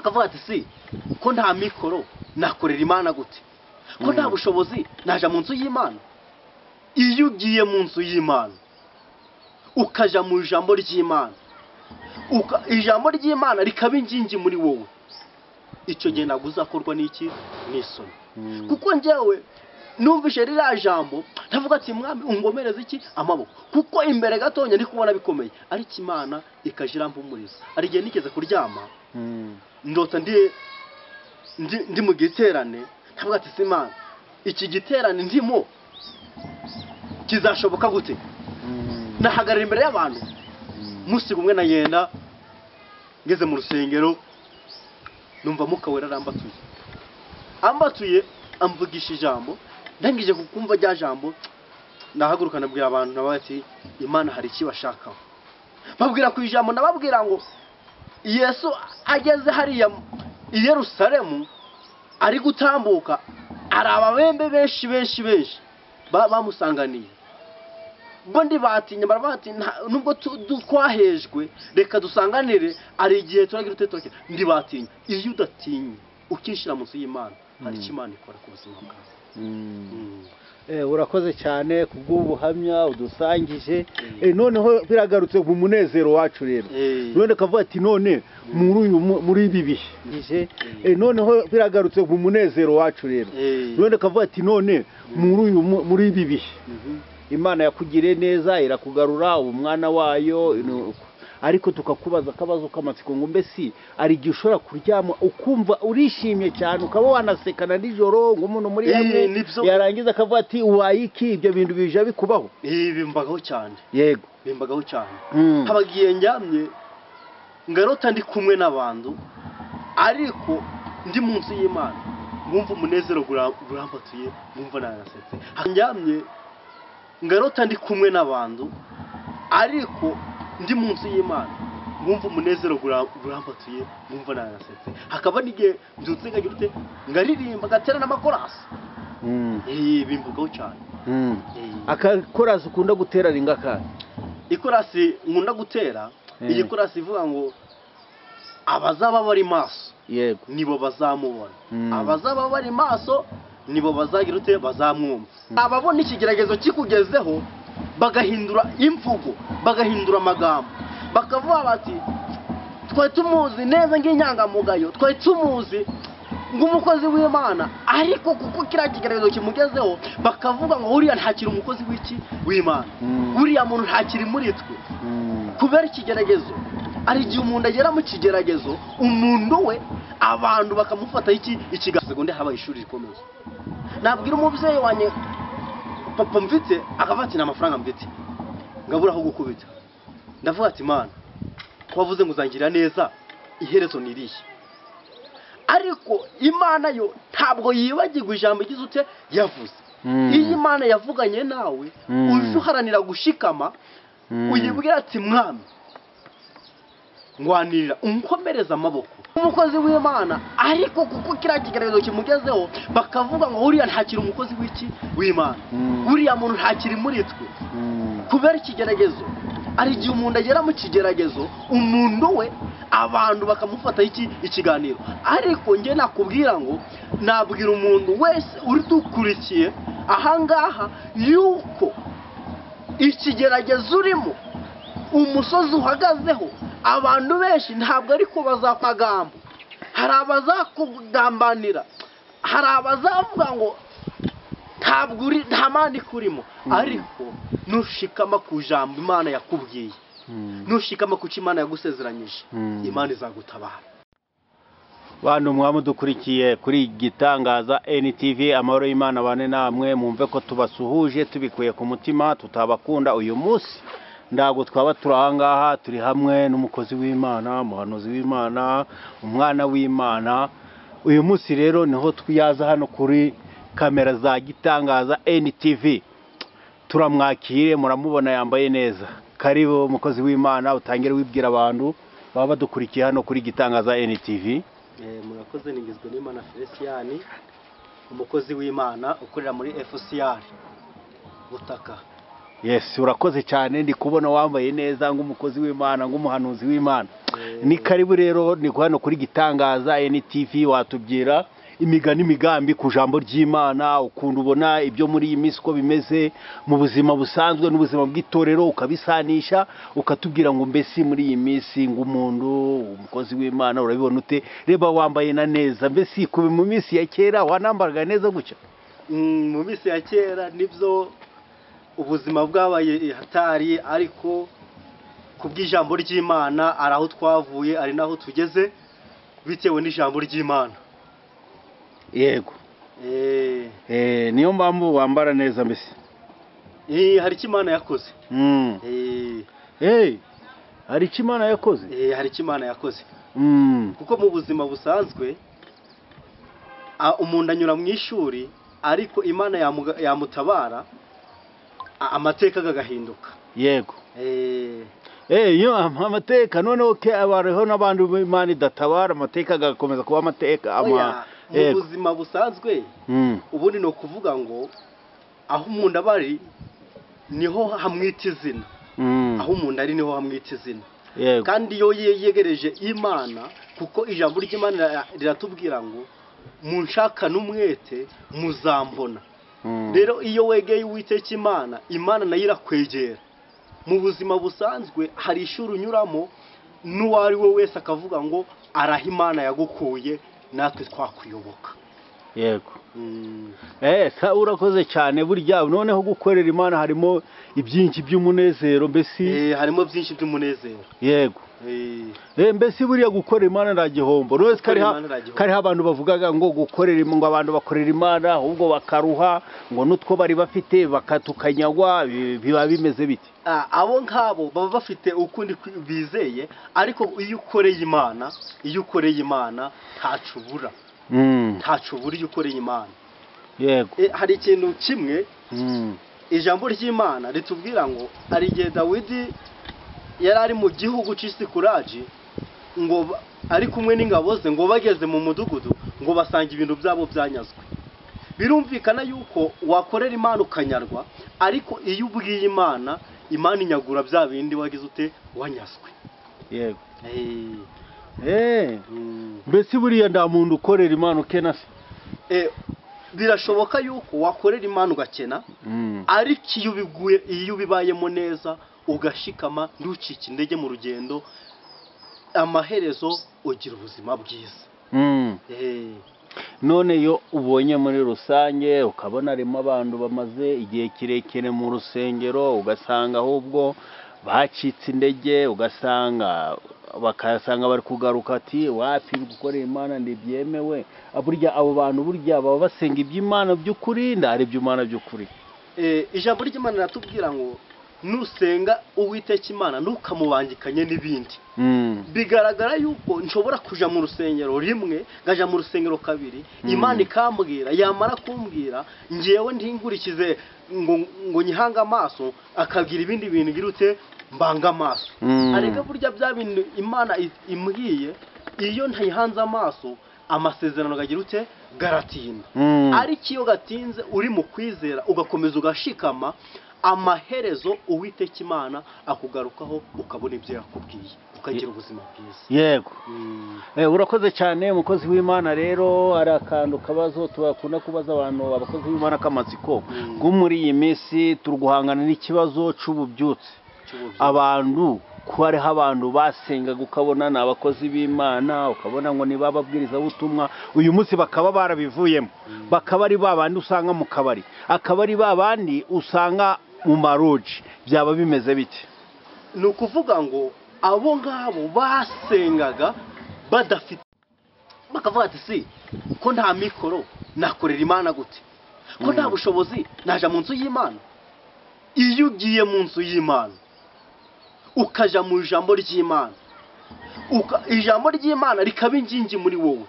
akavuga ati si ko nta mikoro nakorera Imana gute, ko nta bushobozi naja mu nzu y'Imana. Iyo ugiye mu nzu y'Imana ukaja mu ijambo ry'Imana, ijambo ry'Imana rikaba ingingi muri wowe, icyo gihe ntabwo uzakorwa n'iki n'isoni. Kuko njyewe numvise ririya jambo ndavuga ati mwami ungomereze iki amaboko, kuko imbere gatonya ndi kubona bikomeye, ariko Imana ikaje irampumuriza. Ari igihe nigeze kuryama ndota ndi mu giterane, ndavuga ati Imana iki giterane ndimo kizashoboka gute? Nahagarara imbere y'abantu musi gumwe na yenda ngeze mu rusengero, numva mukawera ambatuye amvugisha ijambo. Ndangije kukumva rya jambo ndahaguruka nabwira abantu nabati Imana hari iki bashakaho. Babwira ku ijambo nababwira ngo Yesu ageze hariya i Yerusalemu ari gutambuka, ari ababembe benshi bamusanganiye. Bo ndi batinya barabati nubwo twahejwe reka dusanganire, ari igihe turagira utetoke. Ndi batinya, iyo udatinye ukishira munsi y'Imana hari icyo Imana ikora ku buzima bwawe. Urakoze cyane kubw'ubuhamya udusangije. Noneho biragarutse ku munezero wacu rero. None kavuga ati none muri ibi bihe noneho biragarutse ku munezero wacu rero. None kavuga ati none muri ibi bihe Imana yakugiriye neza, irakugarura umwana wayo, ariko tukakubaza akabazo k'amatsiko ngo mbese ari igihe ushobora kuryama ukumva urishimye cyane ukaba wanasekana nijoro ngo umuntu muri hamwe yarangiza akavuga ati uwayiki, ibyo bintu bije bikubaho? Bimbagaho cyane. Yego, bimbagaho cyane. Habagiye njyamye ngarota ndi kumwe n'abantu, ariko ndi munsi y'Imana ngumva umunezero gurampatuye, ngumva narasetse. Njyamye ngarota ndi kumwe n'abantu, ariko ndi munsi y'Imana ngumva umunezero gurampatuye, ngumva narasetse. Hakaba n'igihe mbyutse ngagira ute ngaririmba gatera n'amakorasi. Bimvugaho cyane. Akakorasi ukunda gutera ringaka? Ikorasi nkunda gutera, iyi korasi ivuga ngo abazaba bari maso yego nibo bazamubona, abazaba bari maso nibo bazagira ute bazamwumva. Ababona ikigeragezo kikugezeho bagahindura imvugo, bagahindura amagambo, bakavuga bati twe tumuzi neza nk'inyangamugayo, twe tumuzi ng'umukozi w'Imana, ariko kuko kira kigeragezo kimugezeho bakavuga ngo uriya ntakiri umukozi w'Imana, uriya muntu ntakiri muri twe. Kubera ikigeragezo, ari igihe umuntu agera mu kigeragezo umuntu we abantu bakamufata ikigasegonde habaye ishuri rikomeye. Nabwira umubyeyi wanye papa mvite akavati na amafaranga mvite ngabura aho gukubita, ndavuga ati Imana kwavuze ngo uzangirira neza, iherezo niriye. Ariko Imana yo ntabwo yibagirwa ijambo igize ute yavuze. Iyi Imana yavuganye nawe uje uharanira gushikama, uyibwira ati mwami ngwanirira unkomereza amaboko, umukozi w'Imana, ariko kuko kira kigeragezo kimugezeho bakavuga ngo uriya ntakiri umukozi w'Imana, uriya muntu ntakiri muri twe. Kubera ikigeragezo, ari igihe umuntu agera mu kigeragezo umuntu we abantu bakamufata ikiganiro. Ariko nge nakubwira ngo nabwira umuntu wese uri dukurikiye ahangaha yuko ikigeragezo urimo, umusozi uhagazeho, abantu benshi ntabwo ariko bazamagambo, hari abazakugambanira, hari abazavuga ngo ntabwo uri nta Mana ikurimo, ariko nushikama ku jambo Imana yakubwiye, nushikama ku Imana yagusezeranyije, Imana izagutabara. Bantu mwamudukurikiye kuri Gitangaza NTV, amahoro y'Imana bane namwe, mumve ko tubasuhuje tubikuye ku mutima, tutabakunda uyu munsi. Ndago twaba turahangaha turi hamwe n'umukozi w'Imana, umuhanuzi w'Imana, umwana w'Imana. Uyu munsi rero niho twiyaza hano kuri kamera za Gitangaza NTV. Turamwakire, muramubona yambaye neza. Karibu umukozi w'Imana, utangire wibwira abantu baba badukurikiye hano kuri Gitangaza NTV. Murakoze, nigizwe n'Imana Felician, umukozi w'Imana ukorera muri FCR Butaka. Yes, urakoze cyane, ndi kubona wambaye neza nk'umukozi w'Imana, nk'umuhanuzi w'Imana. Ni karibu rero, ni hano kuri Gitangaza NTV, watubwira imigani imigambi ku jambo ry'Imana, ukunda ubona ibyo muri iyi minsi ko bimeze mu buzima busanzwe n'ubuzima bw'itorero, ukabisanisha ukatubwira ngo mbese muri iyi minsi ng'umuntu umukozi w'Imana urabibona ute? Reba wambaye na neza, mbese kubi mu minsi ya kera wanambaraga neza gutya? Mu minsi ya kera nibyo ubuzima bwabaye hatari, ariko kubw'ijambo ry'Imana ari aho twavuye ari naho tugeze bitewe n'ijambo ry'Imana. Yego. Niyo mpamvu wambara neza mbese. Hari icyo Imana yakoze. Hari icyo Imana yakoze? Hari icyo Imana yakoze. Kuko mu buzima busanzwe umuntu anyura mu ishuri, ariko Imana yamutabara amateka agahinduka. Yego. Yo amateka noneho ke abariho n'abandi Imana idatabara, amateka agakomeza kuba amateka mu buzima busanzwe. Ubundi no kuvuga ngo aho umuntu abari niho hamwita izina. Aho umuntu ari niho hamwita izina. Kandi iyo yegereje Imana, kuko ijambo ry'Imana riratubwira ngo munshaka n'umwete muzambona. Rero iyo wegeye Uwiteka Imana, Imana nayo irakwegera. Mu buzima busanzwe hari ishuri unyuramo, n'uwari we wese akavuga ngo araha Imana yagukuye, natwe twakwiyoboka. Yego. Urakoze cyane, burya noneho gukorera Imana harimo ibyinshi by'umunezero, mbese harimo byinshi by'umunezero. Yego. Mbese buriya gukorera Imana nta gihombo. Rwose kariho abantu bavugaga ngo gukorera, ngo abantu bakorera Imana ahubwo bakaruha, ngo n'utwo bari bafite bakatukanyagwa, biba bimeze biti? Abo nk'abo baba bafite ukundi bizeye, ariko iyo ukoreye Imana ntacu ubura. Ntacu ubura iyo ukoreye Imana. Yego. Hari ikintu kimwe ijambo ry'Imana ritubwira ngo hari igihe Dawidi yari ari mu gihugu cy'Isikuraji, ngo ari kumwe n'ingabo ze, ngo bageze mu mudugudu, ngo basanga ibintu byabo byanyazwe. Birumvikana yuko wakorera Imana ukanyarwa, ariko iyo ubwiye Imana, Imana inyagura bya bindi wagize ute wanyazwe. Yego. Mbese buriya nda muntu ukorera Imana ukena se? Birashoboka yuko wakorera Imana ugakena, ariko iyo ubibayemo neza ugashikama ntucike intege mu rugendo, amaherezo ugira ubuzima bwiza. None yo ubonye muri rusange ukabona harimo abantu bamaze igihe kirekire mu rusengero, ugasanga ahubwo bacitse intege, ugasanga bakasanga bari kugaruka ati wapi gukorera Imana ntibyemewe. Burya abo bantu burya baba basenga iby'Imana by'ukuri, ndari iby'Imana by'ukuri. Ijambo ry'Imana ratubwira ngo nusenga Uwiteka Imana ntukamubangikanye n'ibindi. Bigaragara yuko nshobora kuja mu rusengero rimwe, ngaja mu rusengero kabiri, Imana ikambwira, yamara kumbwira ngewe ntingurikize ngo nyihanga amaso, akagira ibindi bintu girute mbanga amaso. Arega burya bya bintu Imana imbwiye, iyo ntayihanze amaso, amasezerano gagira ute garatinda. Ariko iyo gatinze uri mu kwizera ugakomeza ugashikama, amaherezo Uwiteka Imana akugarukaho, ukabona ibyo yakubwiye, ukagira ubuzima bwiza. Yego. Urakoze cyane umukozi w'Imana. Rero ari akantu kabazo tubakunda kubaza abantu abakozi b'Imana k'amatsiko, ngo muri iyi minsi turguhangana n'ikibazo c'ububyutse. Abantu ko hariho abantu basengaga ukabona ni abakozi b'Imana, ukabona ngo ni bababwiriza butumwa, uyu munsi bakaba barabivuyemo, bakaba ari babandi usanga mu kabari, akaba ari babandi usanga mu maroji. Byaba bimeze bite? Ni ukuvuga ngo abo ngabo basengaga badafite, bakavuga ati si ko nta mikoro nakorera Imana gute, ko nta bushobozi naja mu nzu y'Imana. Iyo ugiye mu nzu y'Imana ukaja mu ijambo ry'Imana, ijambo ry'Imana rikaba ingingi muri wowe,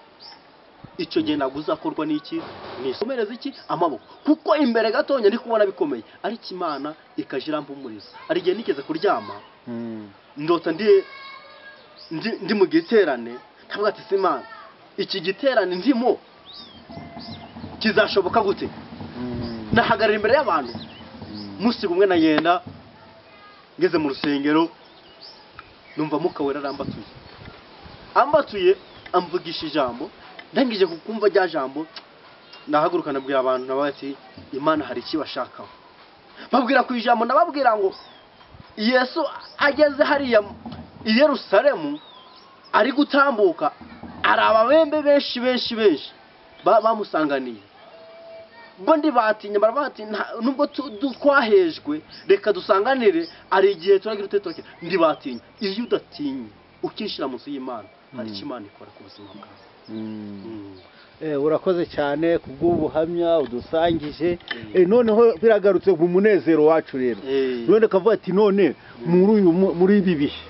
icyo gihe ntabwo uzakorwa n'iki? Nisomereza iki? Amaboko. Kuko imbere gatonya ndi kubona bikomeye, ariko Imana ikaje irampumuriza. Ari igihe nigeze kuryama, ndota ndi mu giterane, ntabwo ati si Imana, iki giterane ndimo kizashoboka gute? Nahagarara imbere y'abantu musi gumwe nagenda ngeze mu rusengero numva mukawera ambatuye amvugisha ijambo ndangije kukumva rya jambo nahaguruka nabwira abantu nabati Imana hari iki bashakaho babwira ku ijambo nababwira ngo Yesu ageze hariya i Yerusalemu ari gutambuka arababembe benshi bamusanganiye bondi batinya barabati nubwo twahejwe reka dusanganire ari igihe turagira utetoke ndi batinya iyo udatinye ukishira munsi y'Imana hari Imana ikora ku buzima bwawe. Urakoze cyane kubw'ubuhamya udusangije noneho biragarutse mu munezero wacu rero none kavuga ati none muri ibi bihe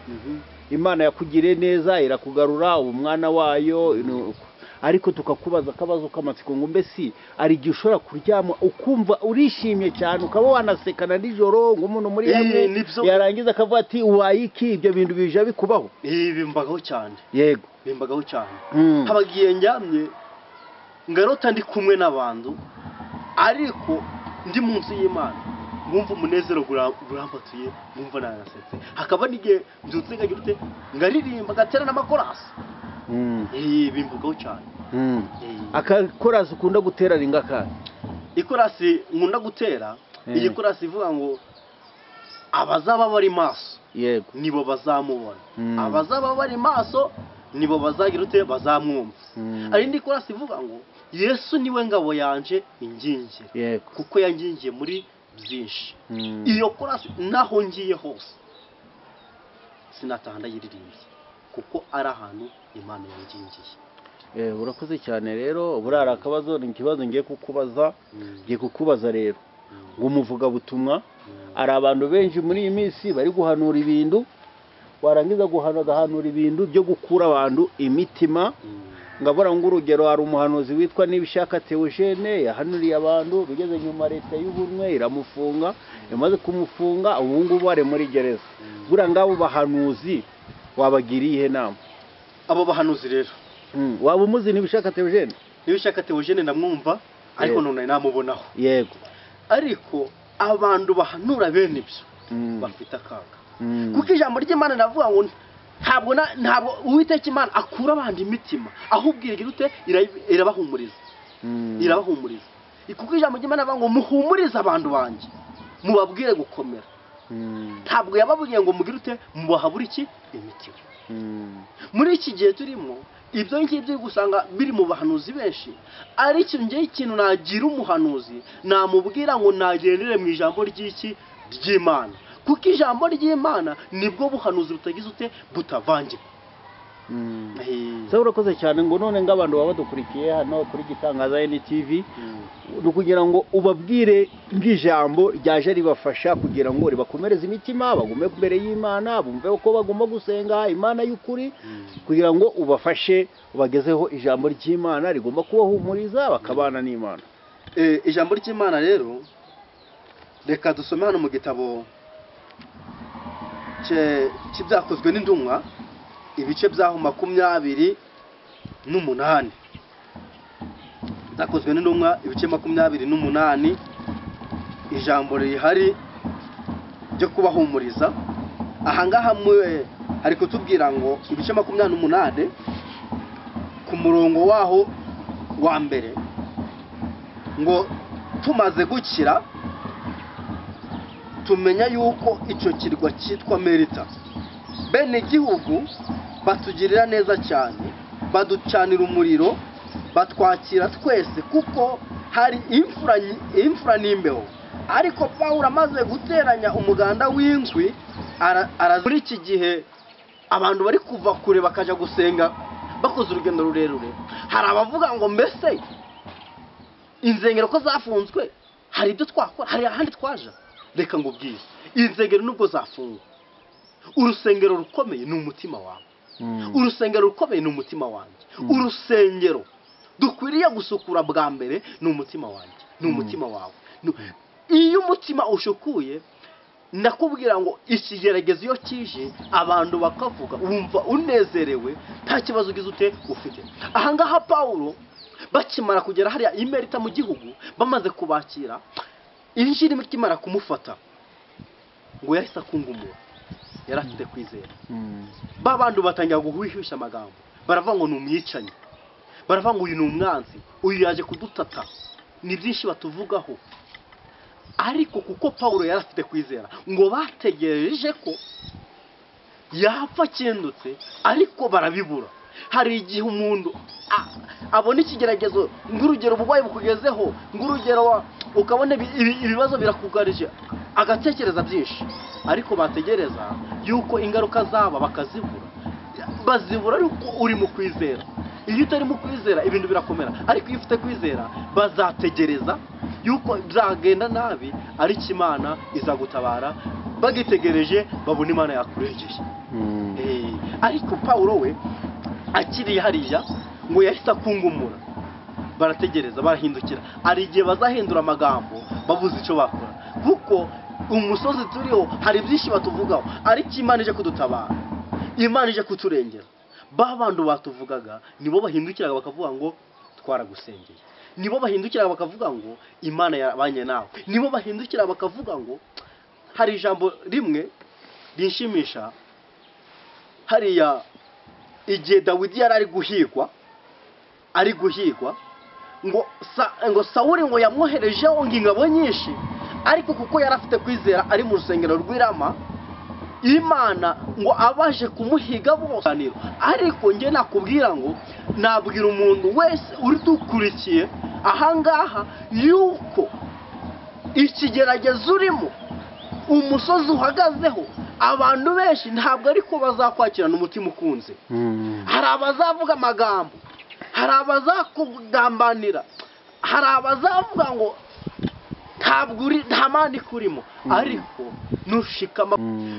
Imana yakugire neza irakugarura umwana wayo ariko tukakubaza akabazo k'amatsiko ngo mbese ari igihe ushobora kuryama ukumva urishimye cyane ukaba wanasekana nijoro ngo umuntu muri hamwe yarangiza akavuga ati wayiki ibyo bintu bije bikubaho bimbagaho cyane yego bimbagaho cyane habagiye njyamye ngarota ndi kumwe n'abantu ariko ndi munsi y'Imana ngumva umunezero gurampatuye ngumva narasetse hakaba n'igihe mbyutse ngagirute ngaririmba gatera n'amakorasi bimvugaho cyane akakorasi ukunda gutera ringaka ikorasi nkunda gutera iyi korasi ivuga ngo abazaba bari maso yego nibo bazamubona abazaba bari maso nibo bazagirute bazamwumva ari ndi korasi ivuga ngo Yesu niwe ngabo yanje ingingire yego kuko yangingiye muri byinshi iyo korasi naho ngiye hose sinatahanda yiririmbye kuko ari ahantu Imana yangingiye. Urakoze cyane rero burara akabazo ni ikibazo ngiye kukubaza rero ngo umuvuga butumwa ari abantu benshi muri iyi minsi bari guhanura ibintu warangiza guhanura ibintu byo gukura abantu imitima ngabura ngo urugero hari umuhanuzi witwa Nibishaka Theogene yahanuriye abantu bigeze nyuma leta y'ubumwe iramufunga yamaze kumufunga ubu ngubu ari muri gereza bura ngabo bahanuzi wabagiriye nama abo bahanuzi rero waba umuzi Nibishaka Theogene Nibishaka Theogene ndamwumva ariko none namubonaho yego ariko abantu bahanura bene ibyo bafite akaga kuko ijambo ry'Imana navuga ngo ntabwo Uwiteka Imana akura abandi imitima ahubwo iragirute irabahumuriza kuko ijambo ry'Imana navuga ngo muhumurize abantu banje mubabwire gukomera ntabwo yababwiye ngo mugirute mubahabura iki imitima muri iki gihe turimo ibyo ngibyo gusanga biri mu bahanuzi benshi ariko ngiye ikintu nagira umuhanuzi namubwira ngo nagendere mu ijambo ry'Imana kuko ijambo ry'Imana nibwo buhanuzi butagize ute butavange. Urakoze cyane ngo none ng'abantu baba badukurikiye hano kuri Gitangaza NTV kugira ngo ubabwire ng'ijambo ryaje ribafasha kugira ngo ribakomereze imitima bagume imbere y'Imana bumve uko bagomba gusenga Imana y'ukuri kugira ngo ubafashe ubagezeho ijambo ry'Imana rigomba kubahumuriza bakabana n'Imana. Ijambo ry'Imana rero reka dusome hano mu gitabo cy'ibyakozwe n'intumwa ibice byaho 28 zakozwe n'intumwa ibice 28 ijambo rihari ryo kubahumuriza ahangaha hari kutubwira ngo ibice 28 ku murongo waho wa mbere ngo tumaze gukira tumenya yuko icyo kirwa cyitwa Merita bene igihugu batugirira neza cyane baducanira umuriro batwakira twese kuko hari imfura n'imbeho ariko Pawulo amaze guteranya umuganda w'inkwi muri iki gihe abantu bari kuva kure bakaja gusenga bakoze urugendo rurerure hari abavuga ngo mbese inzengero ko zafunzwe hari ibyo twakora hari ahandi twaje reka ngo bwize inzengero nubwo zafungwa urusengero rukomeye ni umutima wawe urusengero rukomeye ni umutima wanjye urusengero dukwiriye gusukura bwa mbere ni umutima wanjye ni umutima wawe iyo umutima ushukuye ndakubwira ngo ikigeragezo iyo kije abantu bakavuga wumva unezerewe nta kibazo ugize ute ufite ahangaha Pawulo bakimara kugera hariya Merita mu gihugu bamaze kubakira injiri ikimara kumufata ngo yahise akungumura, yari afite kwizera. Ba bantu batangira guhwishyushya amagambo, baravuga ngo ni umwicanyi, baravuga ngo uyu ni umwanzi, uyu yaje kudutata, ni byinshi batuvugaho. Ariko kuko Pawulo yari afite kwizera, ngo bategereje ko yapfa akindutse, ariko barabibura. Hari igihe umuntu abona ikigeragezo, ng'urugero uburwayi bukugezeho, ng'urugero ukabona ibibazo birakugarije, agatekereza byinshi, ariko bategereza yuko ingaruka zaba bakazibura. Bazibura ariko uri mu kwizera. Iyo utari mu kwizera ibintu birakomera, ariko iyo ufite kwizera bazategereza yuko byagenda nabi, ariko Imana izagutabara. Bagitegereje babona Imana yakurengeye. Ariko Pawulo we akiri hariya ngo yahise akungumura, barategereza, barahindukira. Ari igihe bazahindura amagambo babuze icyo bakora, kuko umusozi turiho hari byinshi batuvugaho, ariko Imana ije kudutabara, Imana ije kuturengera. Ba bantu batuvugaga nibo bahindukiraga bakavuga ngo twaragusengeye, nibo bahindukiraga bakavuga ngo Imana yabanye nawe, nibo bahindukira bakavuga ngo. Hari ijambo rimwe rinshimisha hariya, igihe Dawidi yari ari guhigwa ngo Sawuli ngo yamwoherejeho ingabo nyinshi, ariko kuko yari afite kwizera ari mu rusengero rw'Irama, Imana ngo abaje kumuhiga bose. Ariko njye nakubwira ngo, nabwira umuntu wese uri dukurikiye ahangaha yuko ikigeragezo urimo, umusozi uhagazeho, abantu benshi ntabwo ariko bazakwakirana umutima ukunze. Hari abazavuga amagambo, hari abazakugambanira, hari abazavuga ngo nta mani kurimo, ariko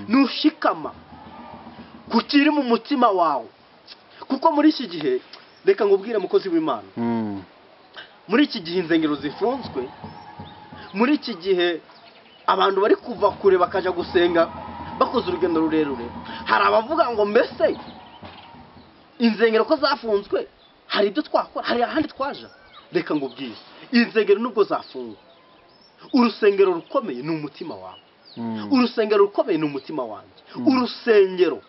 nushikama kukiri mu mutima wawe. Kuko muri iki gihe, reka ngubwire mukozi w'Imana, muri iki gihe insengero zifunzwe, muri iki gihe abantu bari kuva kure bakaja gusenga bakoze urugendo rurerure. Hari abavuga ngo mbese insengero ko zafunzwe hari ibyo twakora, hari ahandi twaja. Reka ngubwire, insengero nubwo zafungwa, urusengero rukomeye ni umutima wawe, urusengero rukomeye ni umutima wanjye. Urusengero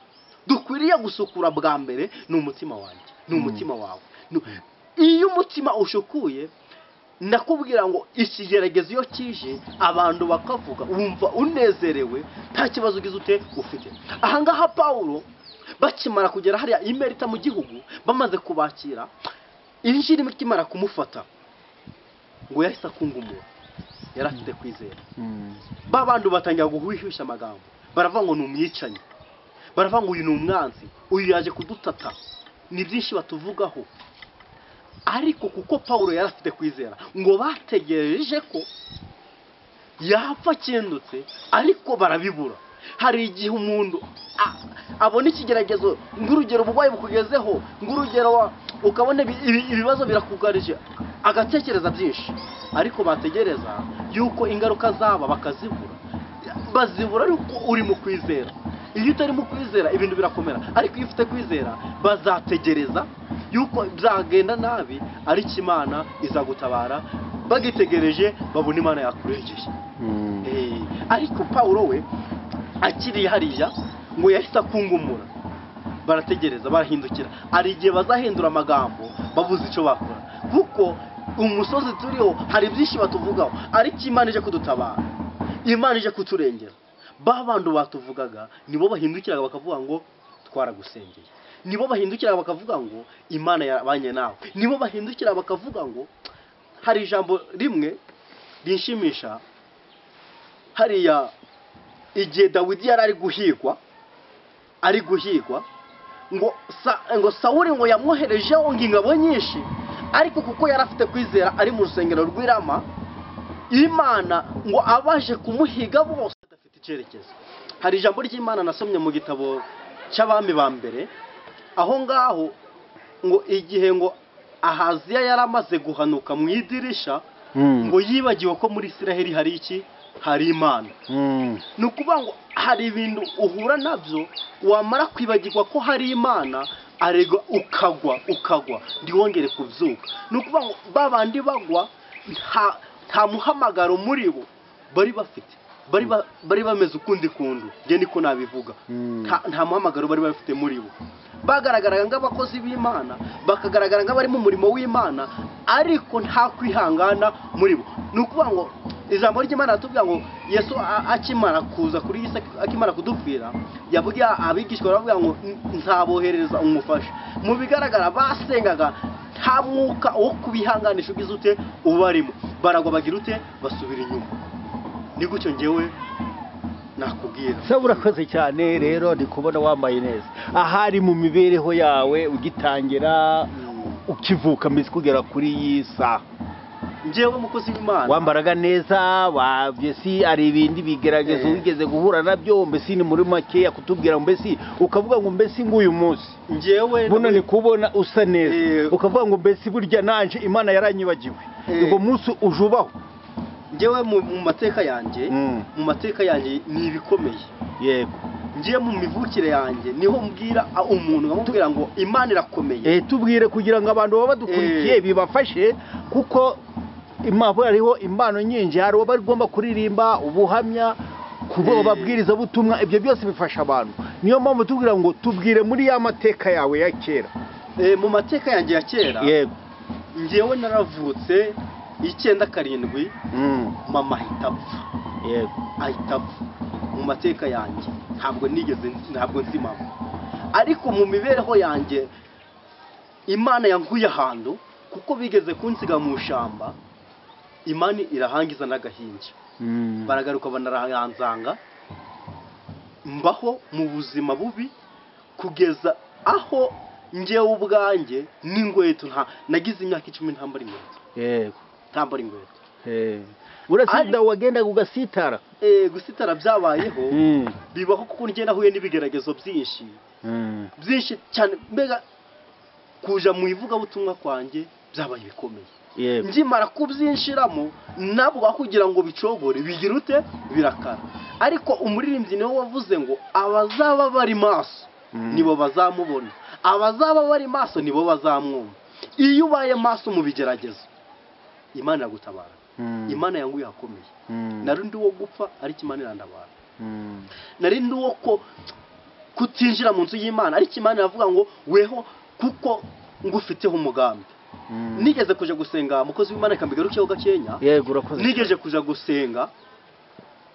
dukwiriye gusukura bwa mbere ni umutima wanjye, ni umutima wawe. Iyo umutima ushukuye, ndakubwira ngo ikigeragezo iyo kije abantu bakavuga, wumva unezerewe, nta kibazo ugize ufite. Ahangaha Pawulo bakimara kugera hariya i Melita mu gihugu, bamaze kubakira, injiri ikimara kumufata ngo yahise akungumura, yari afite kwizera. Ba bantu batangira guhwishyushya amagambo, baravuga ngo ni umwicanyi, baravuga ngo uyu ni umwanzi, uyu yaje kudutata, ni byinshi batuvugaho. Ariko kuko Pawulo yari afite kwizera, ngo bategereje ko yapfa akindutse, ariko barabibura. Hari igihe umuntu abona ikigeragezo, ng'urugero uburwayi bukugezeho, ng'urugero ukabona ibibazo birakugarije, agatekereza byinshi, ariko bategereza yuko ingaruka zaba bakazibura. Bazibura ariko uri mu kwizera. Iyo utari mu kwizera ibintu birakomera, ariko iyo ufite kwizera bazategereza yuko byagenda nabi, ariko Imana izagutabara. Bagitegereje babona Imana yakurengeye. Ariko Pawulo we akiri hariya ngo yahise akungumura, barategereza, barahindukira. Ari igihe bazahindura amagambo babuze icyo bakora, kuko umusozi turiho hari byinshi batuvugaho, ariko Imana ije kudutabara, Imana ije kuturengera. Ba bantu batuvugaga nibo bahindukiraga bakavuga ngo twaragusengeye, nibo bahindukiraga bakavuga ngo Imana yabanye nawe, nibo bahindukira bakavuga ngo. Hari ijambo rimwe rinshimisha hariya, igihe Dawidi yari ari guhigwa ngo Sawuli ngo yamwoherejeho ingabo nyinshi, ariko kuko yari afite kwizera ari mu rusengero rw'Irama, Imana ngo abaje kumuhiga bose adafite icyerekezo. Hari ijambo ry'Imana nasomye mu gitabo cy'Abami ba mbere, aho ngaho ngo igihe ngo Ahaziya yari amaze guhanuka mu idirisha, ngo yibagiwe ko muri Isiraheli hari Imana. Ni ukuvuga ngo hari ibintu uhura nabyo, wamara kwibagirwa ko hari Imana, arega ukagwa ndiwongere kubyuka. Ni ukuvuga ngo babandi bagwa nta muhamagaro muri bo bari bafite bari bameze ukundi kundu nge niko nabivuga nta muhamagaro bari bafite muri bo bagaragaraga nk'abakozi b'Imana bakagaragara nk'abari mu murimo w'Imana ariko nta kwihangana muri bo ni ukuvuga ngo ijambo ry'Imana ratubwira ngo Yesu akimara kuza kuri iyi akimara kudupfira yabwiye abigishwa baravuga ngo ntabohereza umufasha mu bigaragara basengaga nta mwuka wo kubihanganisha ugize ute ubarimo baragwa bagira ute basubira inyuma ni gutyo ngewe nakubwira se urakoze cyane rero ndi kubona wambaye neza ahari mu mibereho yawe ugitangira ukivuka mbese kugera kuri iyi saha ngewe mukozi w'Imana wambaraga neza wabyesi ari ibindi bigeragezo wigeze guhura nabyo mbese ni muri make kutubwira mbese ukavuga ngo mbese nguyu munsi ngewe buno ni kubona usa neza ukavuga ngo mbese burya nanje Imana yaranyibagiwe ubwo munsi ujubaho ngewe mu mateka yanjye ni ibikomeye yego ngiye mu mivukire yanjye niho mbwira umuntu nkamubwira ngo Imana irakomeye tubwire kugira ngo abantu baba badukurikiye bibafashe kuko impamvu hariho impano nyinshi hari uwo bagomba kuririmba ubuhamya kuba babwiriza butumwa ibyo byose bifasha abantu niyo mpamvu tubwira ngo tubwire muri ya mateka yawe ya kera mu mateka yanjye ya kera yego ngewe naravutse 97 mama ahita apfa yego ahita apfa mu mateka yanjye ntabwo nzi mama ariko mu mibereho yanjye Imana yankuye ahantu kuko bigeze kunsiga mu shamba Imana irahangiza n'agahinja baragaruka banarahanzanga mbaho mu buzima bubi kugeza aho ngewe ubwanjye n'ingweto nagize imyaka 10 ntambara ingweto yego ntambara ingweto urasida wagendaga ugasitara gusitara byabayeho bibaho kuko ngenda huye n'ibigeragezo byinshi cyane mbega kuja mu ivuga butumwa kwanjye byabaye bikomeye njimara kubyinshiramo nabwo kugira ngo bicogore bigira ute birakara ariko umuririmbyi niwe wavuze ngo abazaba bari maso nibo bazamubona abazaba bari maso nibo bazamwumva iyo ubaye maso mu bigeragezo Imana iragutabara Imana yanguye hakomeye narindi wo gupfa ariko Imana irandabara narindi wo ko kutinjira mu nzu y'Imana ariko Imana iravuga ngo weho kuko ngufiteho umugambi nigeze kuja gusenga mukozi w'Imana ikambigarukiyeho gakenya yego urakoze nigeze kuja gusenga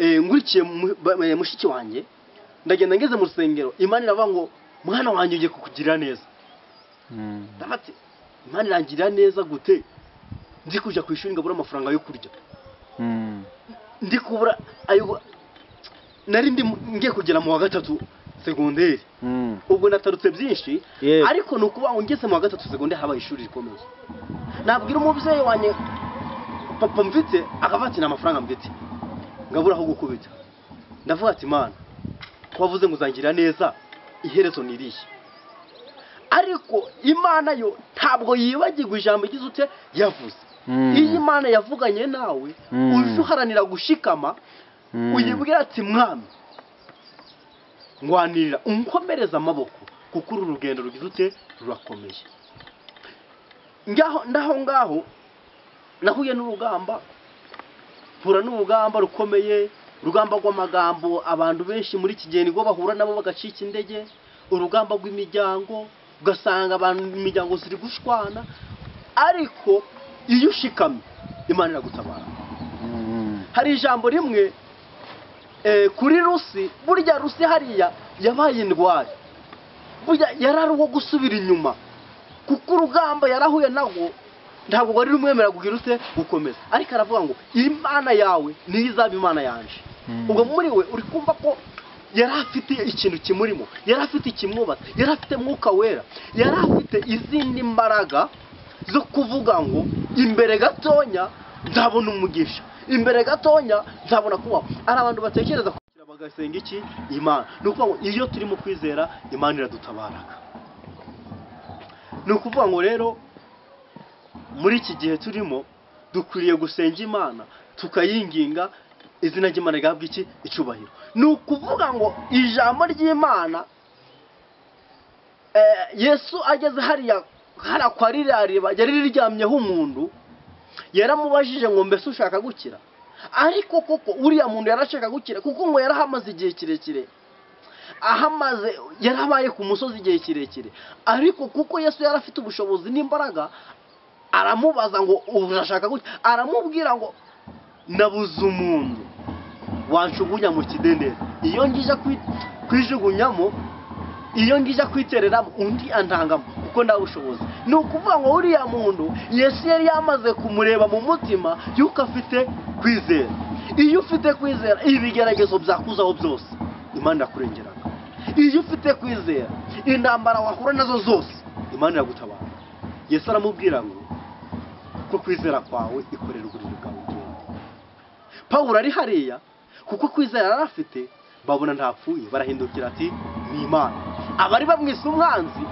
ngurikiye mushiki wanjye ndagenda ngeze mu rusengero Imana iravuga ngo mwana wanjye ugiye kukugira neza ndafati Imana irangirira neza gute ndi kuja kwishuri ngabura amafaranga yo kurya ndi kubura ayo nari ngiye kugera mu wa gatatu segonderi ubwo natarutse byinshi ariko nukuba ngeze mu wa gatatu segonderi haba ishuri rikomeye nabwira umubyeyi wanye papa mvite akavati na amafaranga mvite ngabura aho gukubita ndavuga ati Imana kwavuze ngo uzangira neza iherezo niriye ariko Imana yo ntabwo yibagirwa ijambo igize ute yavuze iyi Imana yavuganye nawe ujuharanira gushikama uyibwira ati mwami ngwanirira unkomereza amaboko kuko uru rugendo rugize ute rurakomeye ngaho nahuye n'urugamba pura n'urugamba rukomeye urugamba rw'amagambo abantu benshi muri kigeni ngo bahura nabo bagacika indege urugamba rw'imiryango ugasanga abantu imiryango ziri gushwana ariko iyo ushikamye Imana iragutabara hari ijambo rimwe kuri Rusi burya Rusi hariya yabaye indwara burya yarari uwo gusubira inyuma kuko urugamba yarahuye nago ntabwo wari rumwemera kugira ute gukomeza ariko aravuga ngo Imana yawe niyo izaba Imana yanje ubwo muri we uri kumva ko yari afite ikintu kimurimo yari afite ikimwubatse yari afite mwuka wera yari afite izindi mbaraga zo kuvuga ngo imbere gatonya nzabona umugisha imbere gatonya nzabona kubaho ari abantu batekereza kugira bagasenga iki Imana nukuvuga ngo iyo turimo kwizera Imana iradutabaraga nukuvuga ngo rero muri iki gihe turimo dukwiriye gusenga Imana tukayinginga izina ry'Imana rigabwa iki icubahiro nukuvuga ngo ijambo ry'Imana Yesu ageze hariya kwa rirariba yari riryamyeho umuntu yaramubajije ngo mbese ushaka gukira ariko koko uriya muntu yarashaka gukira kuko ngo yarahamaze igihe kirekire, yarabaye ku musozi igihe kirekire, ariko kuko Yesu yari afite ubushobozi n'imbaraga, aramubaza ngo urashaka gukira, aramubwira ngo nabuze umuntu wanshugunya mu kidendezi, iyo ngije kwijugunyamo, iyo ngije kwitereramo undi antangamo kuko nda bushobozi. Ni ukuvuga ngo uriya muntu Yesu yari yamaze kumureba mu mutima yuko afite kwizera. Iyo ufite kwizera ibigeragezo byakuzaho byose Imana irakurengeraga. Iyo ufite kwizera intambara wahura nazo zose Imana iragutabara. Yesu aramubwira ngo ko kwizera kwawe ikorera uburiri bwawe ugenda. Pawulo ari hariya kuko kwizera yarafite, babona ntapfuye, barahindukira ati ni Imana. Abari bamwise umwanzi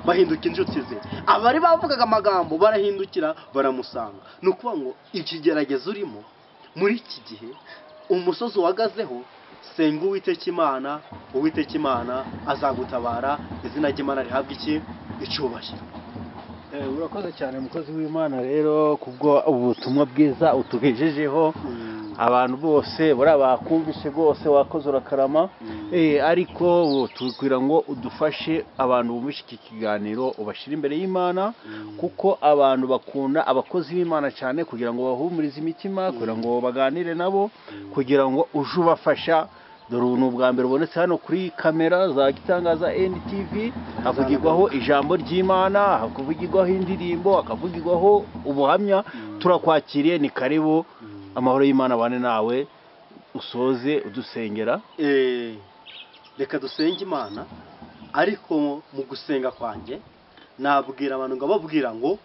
bahinduka inshuti ze, abari bavugaga amagambo barahindukira baramusanga. Ni ukuvuga ngo ikigeragezo urimo muri iki gihe, umusozi uhagazeho, senga Uwiteka Imana, Uwiteka Imana azagutabara, izina ry'Imana rihabwa icyubahiro. Urakoze cyane mukozi w'Imana rero kubwo ubutumwa bwiza utugejejeho. Abantu bose bakumvishe rwose wakoze urakarama. Ariko tukwira ngo udufashe abantu bumvishe iki kiganiro ubashira imbere y'Imana, kuko abantu bakunda abakozi b'Imana cyane kugira ngo bahumurize imitima, kugira ngo baganire nabo, kugira ngo uje ubafasha. Dore ubu bwa mbere ubonetse hano kuri kamera za Gitangaza NTV, havugirwaho ijambo ry'Imana, hakuvugirwaho indirimbo, hakavugirwaho ubuhamya. Turakwakiriye, ni karibu. Amahoro y'Imana bane nawe, usoze udusengera. Reka dusenge Imana, ariko mu gusenga kwanjye nabwira abantu ngo babwira ngo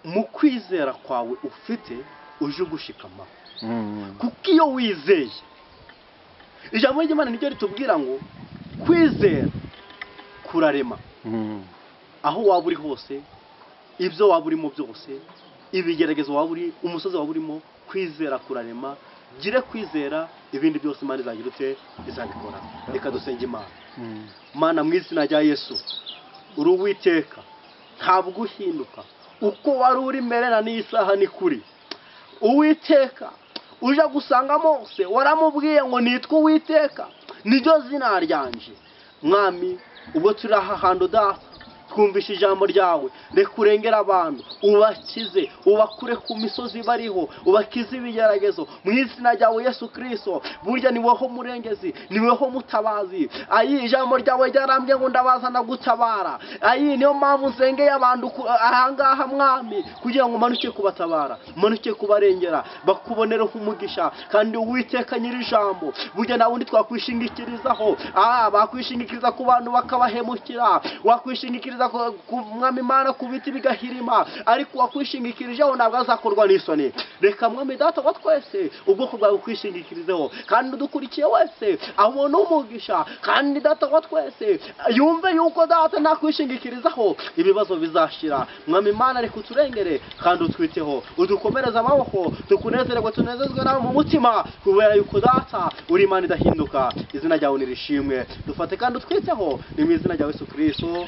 mu kwizera kwawe ufite uje gushikama. Kuko iyo wizeye, ijambo ry'Imana niryo ritubwira ngo kwizera kurarema. Aho waba uri hose, ibyo waba urimo byose, ibigeragezo waba uri, umusozi waba urimo, kwizera kurarema. Gire kwizera, ibindi byose Imana izagira ute izabikora. Reka dusenge Imana. Mana mu izina rya Yesu, uri Uwiteka, ntabwo uhinduka, uko wari uri mbere na n'isaha ni kuri. Uwiteka uje gusanga Mose, waramubwiye ngo nitwe Uwiteka, niryo zina ryanje. Mwami, ubwo turi aha hantu data, twumvishe ijambo ryawe, reka urengera abantu, ubakize, ubakure ku misozi bariho, ubakize ibigeragezo mu izina ryawe Yesu Kristo. Burya ni wowe murengezi, ni wowe mutabazi. Ijambo ryawe ryarambye ngo ndabazana gutabara. Niyo mpamvu nsengeye abantu ahangaha Mwami, kugira ngo manuke kubatabara, manuke kubarengera, bakubonereho umugisha. Kandi Uwiteka nyiri ijambo, burya nawe undi twakwishingikirizaho. Bakwishingikiriza ku bantu bakabahemukira, wakwishingikiriza ku Mwami Imana ku biti bigahirima, ariko wakwishingikirijeho ntabwo azakorwa n'isoni. Reka Mwami Data wa twese ubwoko bwawe ukwishingikirizeho, kandi udukurikiye wese abone umugisha. Kandi Data wa twese yumve yuko Data nakwishingikirizaho ibibazo bizashira. Mwami Imana reka uturengere kandi utwiteho, udukomereze amaboko, tukunezererwe tunezezwe nawe mu mutima, kubera yuko Data uri Imana idahinduka. Izina ryawe nirishimwe, dufate kandi utwiteho, ni mu izina rya Yesu Kristo.